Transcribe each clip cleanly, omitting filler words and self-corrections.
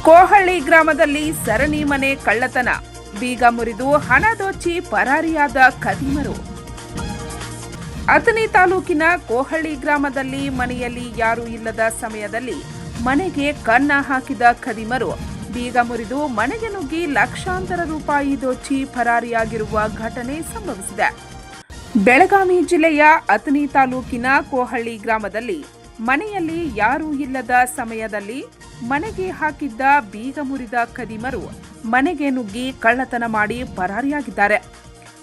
ಕೋಹಳ್ಳಿ ಗ್ರಾಮದಲ್ಲಿ ಸರಣಿ ಮನೆ ಕಳ್ಳತನ, ಬೀಗ ಮುರಿದು ಹಣ ದೋಚಿ ಪರಾರಿಯಾದ ಖದೀಮರು. ಅಥಣಿ ತಾಲೂಕಿನ ಕೋಹಳ್ಳಿ ಗ್ರಾಮದಲ್ಲಿ ಮನೆಯಲ್ಲಿ ಯಾರೂ ಇಲ್ಲದ ಸಮಯದಲ್ಲಿ ಮನೆಗೆ ಕನ್ನ ಹಾಕಿದ ಖದೀಮರು ಬೀಗ ಮುರಿದು ಮನೆಗೆ ನುಗ್ಗಿ ಲಕ್ಷಾಂತರ ರೂಪಾಯಿ ದೋಚಿ ಪರಾರಿಯಾಗಿರುವ ಘಟನೆ ಸಂಭವಿಸಿದೆ. ಬೆಳಗಾವಿ ಜಿಲ್ಲೆಯ ಅಥಣಿ ತಾಲೂಕಿನ ಕೋಹಳ್ಳಿ ಗ್ರಾಮದಲ್ಲಿ ಮನೆಯಲ್ಲಿ ಯಾರೂ ಇಲ್ಲದ ಸಮಯದಲ್ಲಿ ಮನೆಗೆ ಹಾಕಿದ್ದ ಬೀಗ ಮುರಿದ ಖದೀಮರು ಮನೆಗೆ ನುಗ್ಗಿ ಕಳ್ಳತನ ಮಾಡಿ ಪರಾರಿಯಾಗಿದ್ದಾರೆ.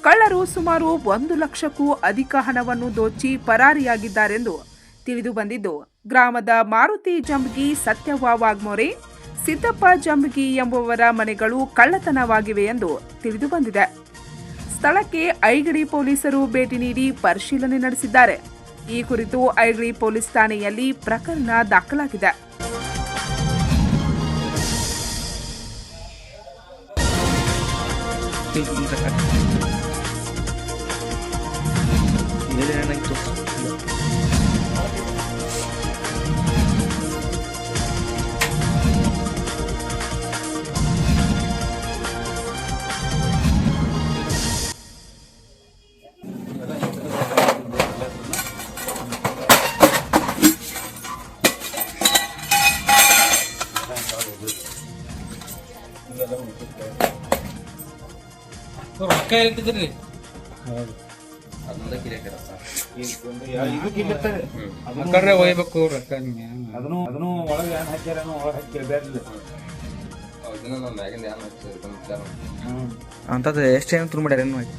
ಕಳ್ಳರು ಸುಮಾರು 1 ಲಕ್ಷಕ್ಕೂ ಅಧಿಕ ಹಣವನ್ನು ದೋಚಿ ಪರಾರಿಯಾಗಿದ್ದಾರೆಂದು ತಿಳಿದು ಬಂದಿದ್ದು, ಗ್ರಾಮದ ಮಾರುತಿ ಜಂಬಗಿ, ಸತ್ಯವ್ವ ವಾಗ್ಮೋರೆ, ಸಿದ್ದಪ್ಪ ಜಂಬಗಿ ಎಂಬುವರ ಮನೆಗಳು ಕಳ್ಳತನವಾಗಿವೆ ಎಂದು ತಿಳಿದು ಬಂದಿದೆ. ಸ್ಥಳಕ್ಕೆ ಐಗಡಿ ಪೊಲೀಸರು ಭೇಟಿ ನೀಡಿ ಪರಿಶೀಲನೆ ನಡೆಸಿದ್ದಾರೆ. ಈ ಕುರಿತು ಐಗಡಿ ಪೊಲೀಸ್ ಠಾಣೆಯಲ್ಲಿ ಪ್ರಕರಣ ದಾಖಲಾಗಿದೆ. ರೊಕ್ಕ ಇಟ್ಟಿದ್ರಿ ಒಯ್ಬೇಕು ರೊಕ್ಕ ಅದನ್ನು ಒಳಗೆ ಏನ್ ಹಾಕ್ಯಾರೇನೋ ಒಳಗೆ ಹಾಕಿ ಅಂತದ್ದು ಎಷ್ಟು ಏನು ತುರು ಮಾಡ್ಯಾರ? ಏನು ಮಾಡಿ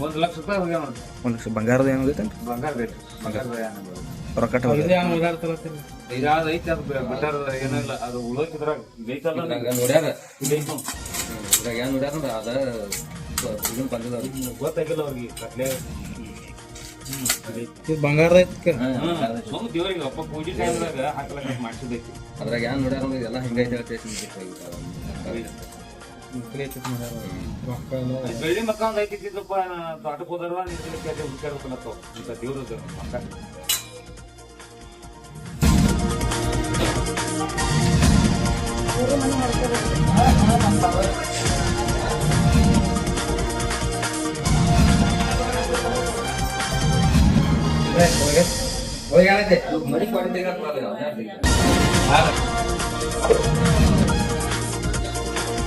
1 ಲಕ್ಷ ರೂಪಾಯಿ ಹೋಗ್ಯಾವ ನೋಡ್ರಿ. 1 ಲಕ್ಷ ಬಂಗಾರದ ಏನು ಹೋಗೈತೆ? ಬಂಗಾರ ರೇಟ್ ರೊಕ್ಕ ಇದಾದ ಐತಿ. ಅದು ಬಿಟ್ಟಾರ ಏನಿಲ್ಲ, ಅದು ಉಳೋಕಿದ್ರಾಗ ಗೈತಲ್ಲ ಗೊತ್ತಾಗಿಲ್ಲ ಅವ್ರಿಗೆ. ಕಟ್ಲೆ ಬಂಗಾರದ ಸುಮ್ಮ ದೇವ್ರಿಗೆ ಅಪ್ಪ ಪೂಜೆ ಟೈಮ್ದಾಗ ಹಾಕಲಕ್ಕ ಮಾಡಿಸಿದೈತಿ. ಅದ್ರಾಗ ಏನ್ ನೋಡ್ಯಾರ ಎಲ್ಲ ಹಿಂಗೈತೆ. ಬೆಳ್ಳಿ ಮಕ್ಕ ಒಂದ್ ಐತಿದ್ದಪ್ಪ, ತೋಟಕ್ಕೆ ಹೋದವ ಹುಡ್ಕಾಡ್ಬೇಕಲ್ಲತ್ತವ ಇಂಥ ದೇವ್ರದ್ದು ಮಕ್ಕ.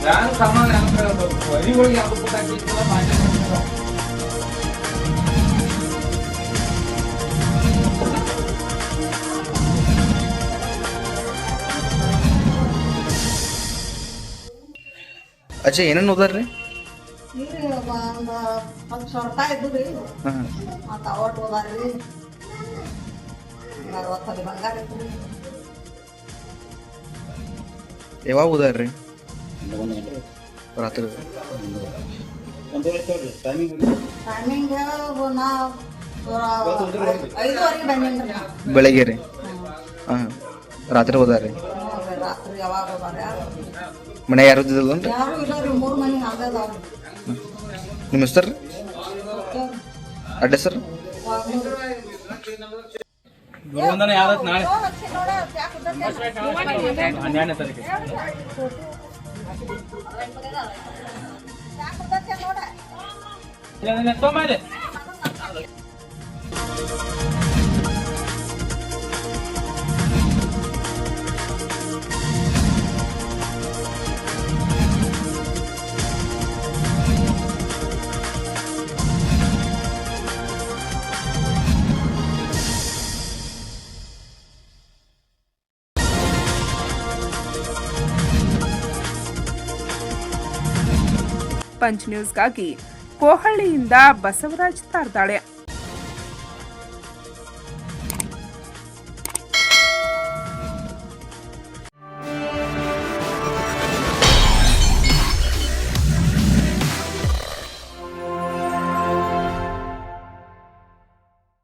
ನಾನು ಸಾಮಾನ್ಯ ಹೊರಿಗಳಿಗೆ ಯಾವ್ದು ಗೊತ್ತಾಗ್ತಿಲ್ಲ ಮಾಡಿ. ಅಜ್ಜ ಏನೇನು ಓದಾರ್ರಿ? ಯಾವಾಗ ಓದಾರ್ರಿ? ರಾತ್ರಿ ಬೆಳಗ್ಗೆ ರೀ? ಹಾಂ, ರಾತ್ರಿ ಓದಾರ್ರಿ? ಮನೆ ಯಾರು ಇದ್ದಿದ್ದಲ್ರಿ? ನಿಮ್ಮ ಹೆಸರು ರೀ? ಅಡ್ಡ ಸರ್? ನಾಳೆ 12ನೇ ತಾರೀಕು. ಪಂಚ್ ನ್ಯೂಸ್ಗಾಗಿ ಕೋಹಳ್ಳಿಯಿಂದ ಬಸವರಾಜ್ ತಾರ್ದಾಳೆ.